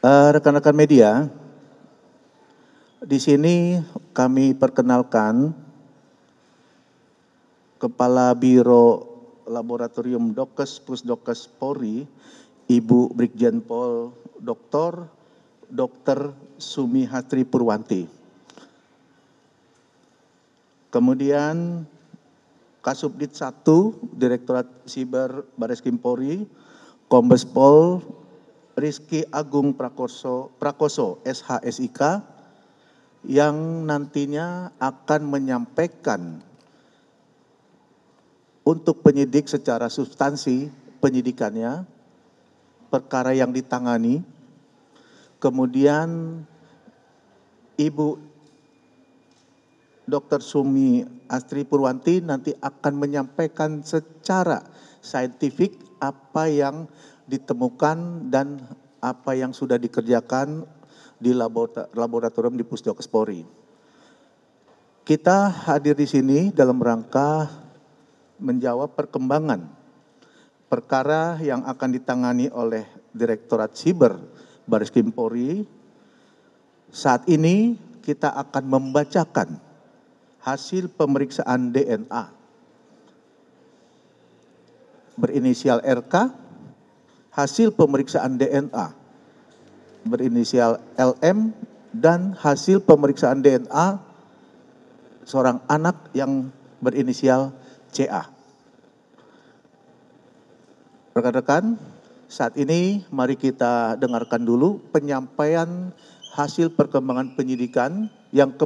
Rekan-rekan media, di sini kami perkenalkan Kepala Biro Laboratorium Dokes Pusdokes Polri, Ibu Brigjen Pol Dr. Sumihastri Purwanti. Kemudian Kasubdit 1 Direktorat Siber Bareskrim Polri, Kombes Pol Rizky Agung Prakoso SHSIK, yang nantinya akan menyampaikan untuk penyidik secara substansi penyidikannya, perkara yang ditangani. Kemudian Ibu Dr. Sumi Astri Purwanti nanti akan menyampaikan secara saintifik apa yang ditemukan dan apa yang sudah dikerjakan di laboratorium di Pusdokes Polri. Kita hadir di sini dalam rangka menjawab perkembangan perkara yang akan ditangani oleh Direktorat Siber Bareskrim Polri. Saat ini kita akan membacakan hasil pemeriksaan DNA berinisial RK, hasil pemeriksaan DNA berinisial LM, dan hasil pemeriksaan DNA seorang anak yang berinisial CA. Rekan-rekan, saat ini mari kita dengarkan dulu penyampaian hasil perkembangan penyidikan yang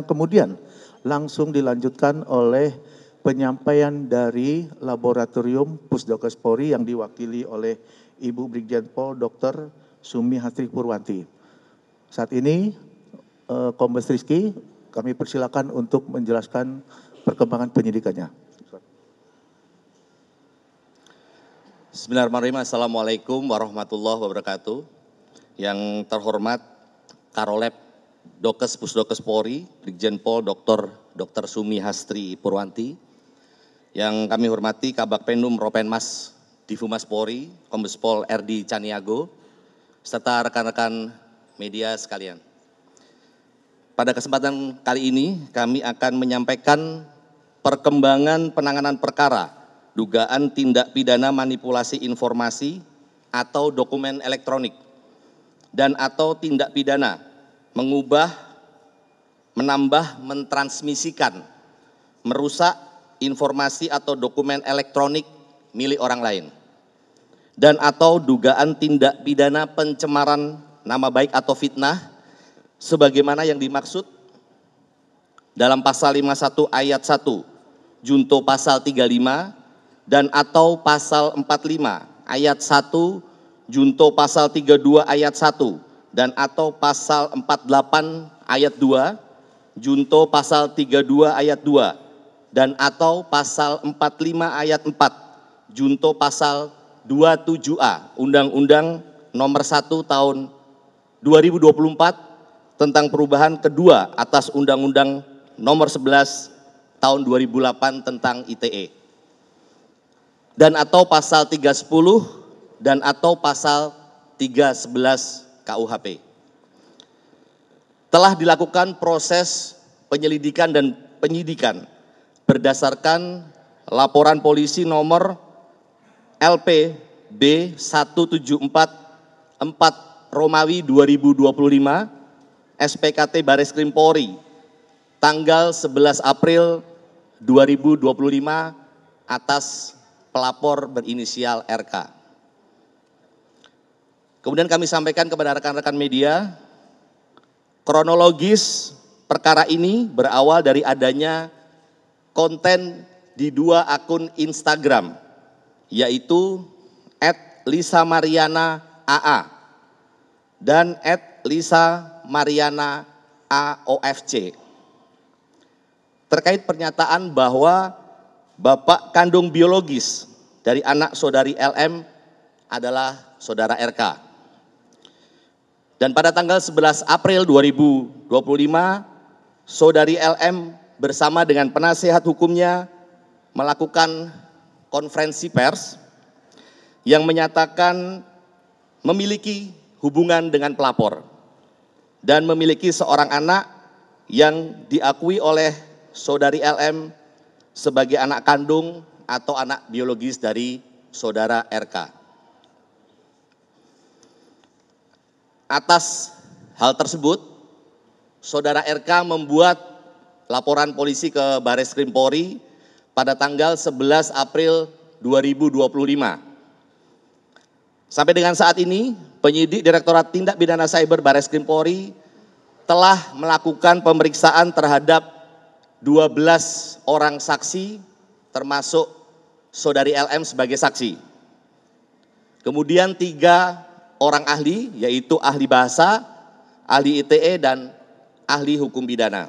kemudian langsung dilanjutkan oleh penyampaian dari Laboratorium Pusdokes Polri yang diwakili oleh Ibu Brigjen Pol Dr. Sumihastri Purwanti. Saat ini Kombes Rizky, kami persilakan untuk menjelaskan perkembangan penyidikannya. Bismillahirrahmanirrahim. Assalamualaikum warahmatullahi wabarakatuh. Yang terhormat Karolep Dokes Pusdokes Polri, Brigjen Pol Dr. Sumihastri Purwanti. Yang kami hormati Kabak Penum Ropenmas Difumas Polri, Kombes Pol RD Caniago, serta rekan-rekan media sekalian. Pada kesempatan kali ini kami akan menyampaikan perkembangan penanganan perkara dugaan tindak pidana manipulasi informasi atau dokumen elektronik dan atau tindak pidana mengubah, menambah, mentransmisikan, merusak informasi atau dokumen elektronik milik orang lain, dan atau dugaan tindak pidana pencemaran nama baik atau fitnah sebagaimana yang dimaksud dalam pasal 51 ayat 1 junto pasal 35 dan atau pasal 45 ayat 1 junto pasal 32 ayat 1 dan atau pasal 48 ayat 2 junto pasal 32 ayat 2 dan atau pasal 45 ayat 4 junto pasal 27A Undang-Undang Nomor 1 Tahun 2024 tentang perubahan kedua atas Undang-Undang Nomor 11 Tahun 2008 tentang ITE, dan atau pasal 310 dan atau pasal 311 KUHP. Telah dilakukan proses penyelidikan dan penyidikan berdasarkan laporan polisi nomor LP B1744 Romawi 2025 SPKT Bareskrim Polri tanggal 11 April 2025 atas pelapor berinisial RK. Kemudian kami sampaikan kepada rekan-rekan media, kronologis perkara ini berawal dari adanya konten di dua akun Instagram, yaitu @LisaMarianaAA dan @LisaMarianaAOFC. Terkait pernyataan bahwa bapak kandung biologis dari anak saudari LM adalah saudara RK. Dan pada tanggal 11 April 2025, saudari LM bersama dengan penasehat hukumnya melakukan konferensi pers yang menyatakan memiliki hubungan dengan pelapor dan memiliki seorang anak yang diakui oleh saudari LM sebagai anak kandung atau anak biologis dari saudara RK. Atas hal tersebut, saudara RK membuat laporan polisi ke Barreskrim Polri pada tanggal 11 April 2025. Sampai dengan saat ini, penyidik Direktorat Tindak Pidana Cyber Barreskrim Polri telah melakukan pemeriksaan terhadap 12 orang saksi, termasuk saudari LM sebagai saksi. Kemudian 3 orang ahli, yaitu ahli bahasa, ahli ITE, dan ahli hukum pidana.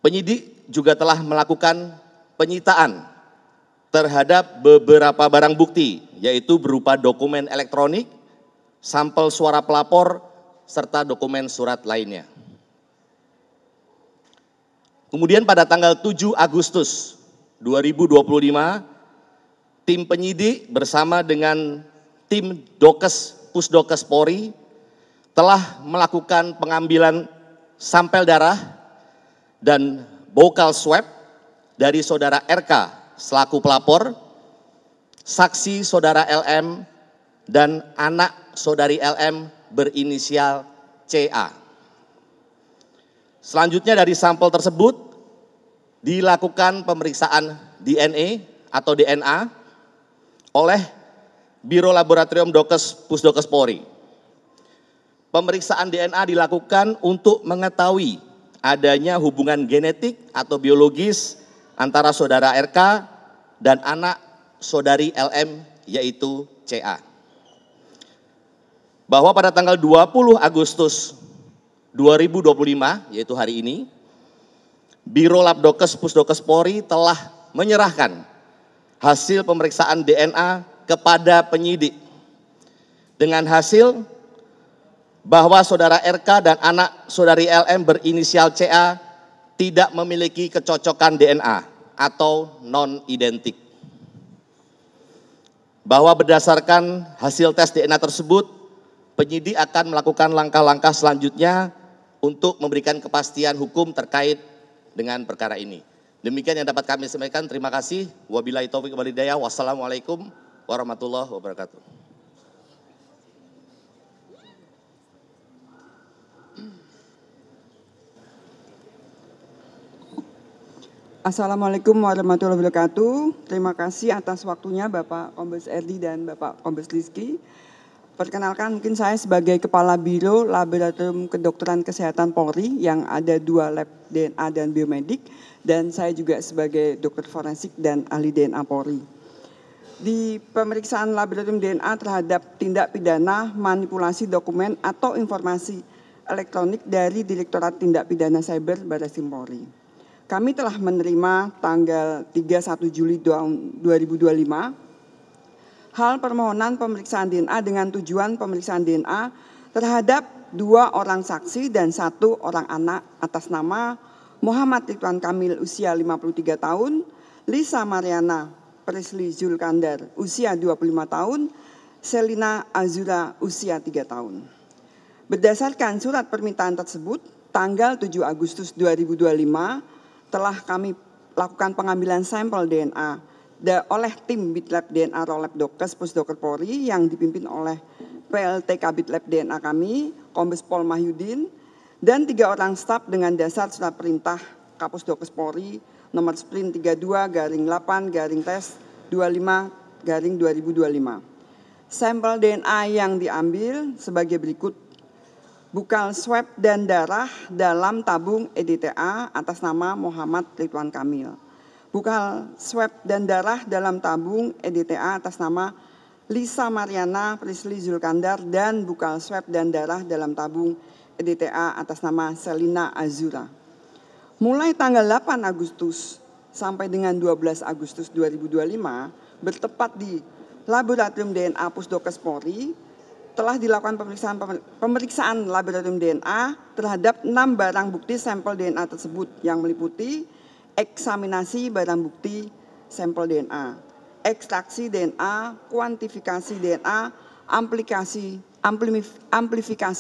Penyidik juga telah melakukan penyitaan terhadap beberapa barang bukti, yaitu berupa dokumen elektronik, sampel suara pelapor, serta dokumen surat lainnya. Kemudian pada tanggal 7 Agustus 2025, tim penyidik bersama dengan tim Pusdokes Polri telah melakukan pengambilan sampel darah dan bokal swab dari saudara RK selaku pelapor, saksi saudara LM, dan anak saudari LM berinisial CA. Selanjutnya dari sampel tersebut dilakukan pemeriksaan DNA atau DNA oleh Biro Laboratorium Pusdokes Polri. Pemeriksaan DNA dilakukan untuk mengetahui adanya hubungan genetik atau biologis antara saudara RK dan anak saudari LM, yaitu CA. Bahwa pada tanggal 20 Agustus 2025, yaitu hari ini, Biro Labdokes Pusdokes Polri telah menyerahkan hasil pemeriksaan DNA kepada penyidik dengan hasil bahwa saudara RK dan anak saudari LM berinisial CA tidak memiliki kecocokan DNA atau non-identik. Bahwa berdasarkan hasil tes DNA tersebut, penyidik akan melakukan langkah-langkah selanjutnya untuk memberikan kepastian hukum terkait dengan perkara ini. Demikian yang dapat kami sampaikan. Terima kasih. Wabillahi taufiq wal hidayah. Wassalamualaikum warahmatullahi wabarakatuh. Assalamualaikum warahmatullahi wabarakatuh. Terima kasih atas waktunya Bapak Kombes Erdi dan Bapak Kombes Rizky. Perkenalkan, mungkin saya sebagai Kepala Biro Laboratorium Kedokteran Kesehatan Polri yang ada 2 lab DNA dan biomedik, dan saya juga sebagai dokter forensik dan ahli DNA Polri. Di pemeriksaan laboratorium DNA terhadap tindak pidana manipulasi dokumen atau informasi elektronik dari Direktorat Tindak Pidana Cyber Barreskrim Polri. Kami telah menerima tanggal 31 Juli 2025 hal permohonan pemeriksaan DNA dengan tujuan pemeriksaan DNA terhadap 2 orang saksi dan 1 orang anak atas nama Muhammad Ridwan Kamil usia 53 tahun, Lisa Mariana Presli Zulkandar usia 25 tahun, Selina Azura usia 3 tahun. Berdasarkan surat permintaan tersebut, tanggal 7 Agustus 2025 telah kami lakukan pengambilan sampel DNA oleh tim Bitlab DNA Rolab Dokes Pusdokes Polri yang dipimpin oleh PLT Kabit Lab DNA kami, Kombes Pol Mahyudin, dan 3 orang staf dengan dasar surat perintah Kapusdokes Polri nomor Sprint 32-8-tes-25-2025. Sampel DNA yang diambil sebagai berikut: bukal swab dan darah dalam tabung EDTA atas nama Muhammad Ridwan Kamil. Bukal swab dan darah dalam tabung EDTA atas nama Lisa Mariana Presli Zulkandar, dan bukal swab dan darah dalam tabung EDTA atas nama Selina Azura. Mulai tanggal 8 Agustus sampai dengan 12 Agustus 2025, bertepat di Laboratorium DNA Pusdokes Polri, telah dilakukan pemeriksaan laboratorium DNA terhadap 6 barang bukti sampel DNA tersebut yang meliputi eksaminasi barang bukti sampel DNA, ekstraksi DNA, kuantifikasi DNA, amplifikasi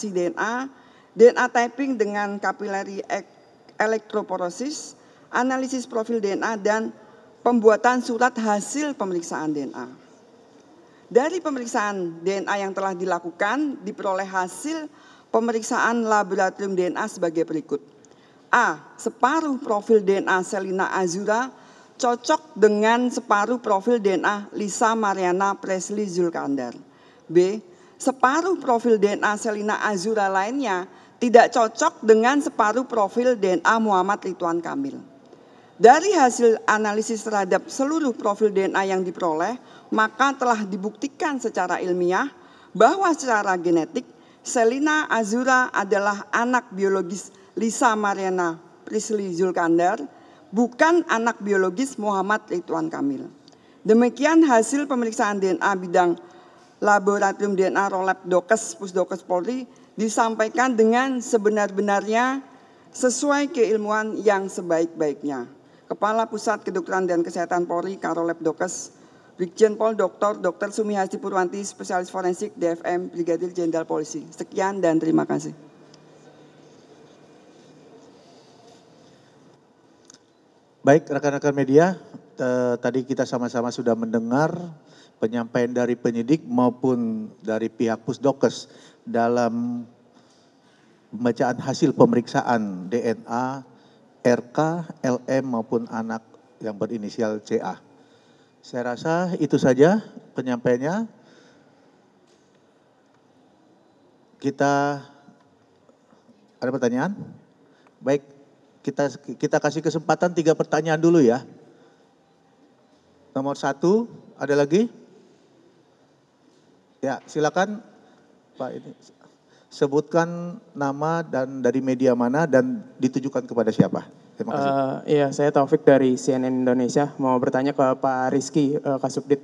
DNA, DNA typing dengan capillary electrophoresis, analisis profil DNA, dan pembuatan surat hasil pemeriksaan DNA. Dari pemeriksaan DNA yang telah dilakukan, diperoleh hasil pemeriksaan laboratorium DNA sebagai berikut. A. Separuh profil DNA Selina Azura cocok dengan separuh profil DNA Lisa Mariana Presley Zulkandar. B. Separuh profil DNA Selina Azura lainnya tidak cocok dengan separuh profil DNA Muhammad Ridwan Kamil. Dari hasil analisis terhadap seluruh profil DNA yang diperoleh, maka telah dibuktikan secara ilmiah bahwa secara genetik Selina Azura adalah anak biologis Lisa Mariana Presley Zulkandar, bukan anak biologis Muhammad Ridwan Kamil. Demikian hasil pemeriksaan DNA bidang laboratorium DNA Rolab Dokes Pusdokes Polri disampaikan dengan sebenar-benarnya sesuai keilmuan yang sebaik-baiknya. Kepala Pusat Kedokteran dan Kesehatan Polri, Karolab Dokes, Brigjen Pol Dr. Sumi Hasti Purwanti, Spesialis Forensik DFM, Brigadir Jenderal Polisi. Sekian dan terima kasih. Baik, rekan-rekan media, tadi kita sama-sama sudah mendengar penyampaian dari penyidik maupun dari pihak Pusdokes dalam pembacaan hasil pemeriksaan DNA RK, LM maupun anak yang berinisial CA. Saya rasa itu saja penyampaiannya. Kita ada pertanyaan? Baik, kita kasih kesempatan 3 pertanyaan dulu ya. Nomor 1, ada lagi? Ya, silakan Pak, ini sebutkan nama dan dari media mana dan ditujukan kepada siapa. Terima kasih. Iya, saya Taufik dari CNN Indonesia. Mau bertanya ke Pak Rizky, Kasubdit.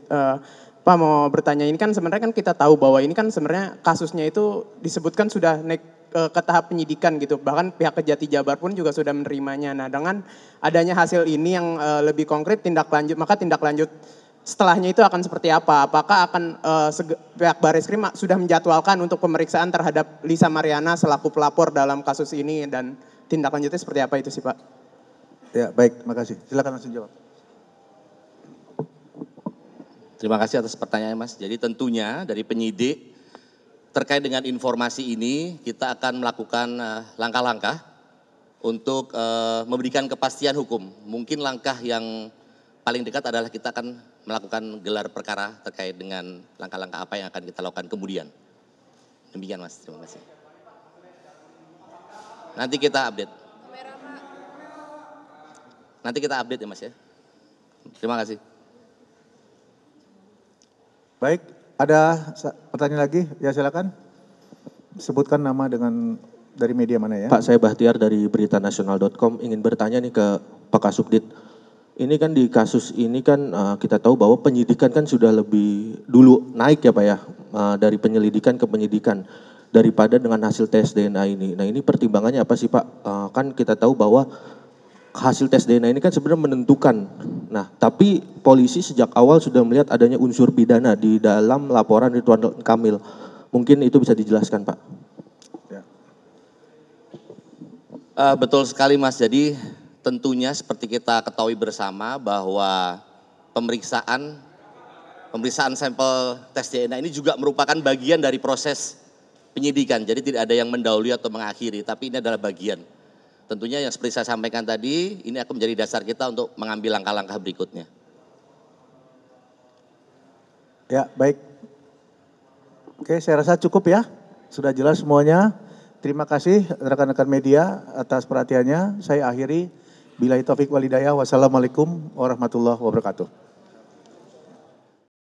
Pak mau bertanya, ini kan sebenarnya kan kita tahu bahwa ini kan sebenarnya kasusnya itu disebutkan sudah naik ke tahap penyidikan gitu. Bahkan pihak Kejati Jabar pun juga sudah menerimanya. Nah, dengan adanya hasil ini yang lebih konkret tindak lanjut, maka tindak lanjut setelahnya itu akan seperti apa? Apakah akan pihak Barreskrim sudah menjadwalkan untuk pemeriksaan terhadap Lisa Mariana selaku pelapor dalam kasus ini dan tindak lanjutnya seperti apa itu sih Pak? Ya baik, terima kasih. Silakan langsung jawab. Terima kasih atas pertanyaannya Mas. Jadi tentunya dari penyidik terkait dengan informasi ini kita akan melakukan langkah-langkah untuk memberikan kepastian hukum. Mungkin langkah yang paling dekat adalah kita akan melakukan gelar perkara terkait dengan langkah-langkah apa yang akan kita lakukan kemudian. Demikian Mas, terima kasih. Nanti kita update. Nanti kita update ya Mas ya. Terima kasih. Baik, ada pertanyaan lagi? Ya silakan. Sebutkan nama dengan dari media mana ya. Pak, saya Bahtiar dari beritanasional.com ingin bertanya nih ke Pak Kasubdit. Ini kan di kasus ini kan kita tahu bahwa penyidikan kan sudah lebih dulu naik ya Pak ya, dari penyelidikan ke penyidikan daripada dengan hasil tes DNA ini. Nah ini pertimbangannya apa sih Pak? Kan kita tahu bahwa hasil tes DNA ini kan sebenarnya menentukan. Nah tapi polisi sejak awal sudah melihat adanya unsur pidana di dalam laporan Ridwan Kamil. Mungkin itu bisa dijelaskan Pak. Ya. Betul sekali Mas, jadi tentunya seperti kita ketahui bersama bahwa pemeriksaan sampel tes DNA ini juga merupakan bagian dari proses penyidikan. Jadi tidak ada yang mendahului atau mengakhiri, tapi ini adalah bagian. Tentunya yang seperti saya sampaikan tadi, ini akan menjadi dasar kita untuk mengambil langkah-langkah berikutnya. Ya, baik. Oke, saya rasa cukup ya. Sudah jelas semuanya. Terima kasih rekan-rekan media atas perhatiannya. Saya akhiri. Billahi taufiq wal hidayah. Wassalamualaikum warahmatullahi wabarakatuh.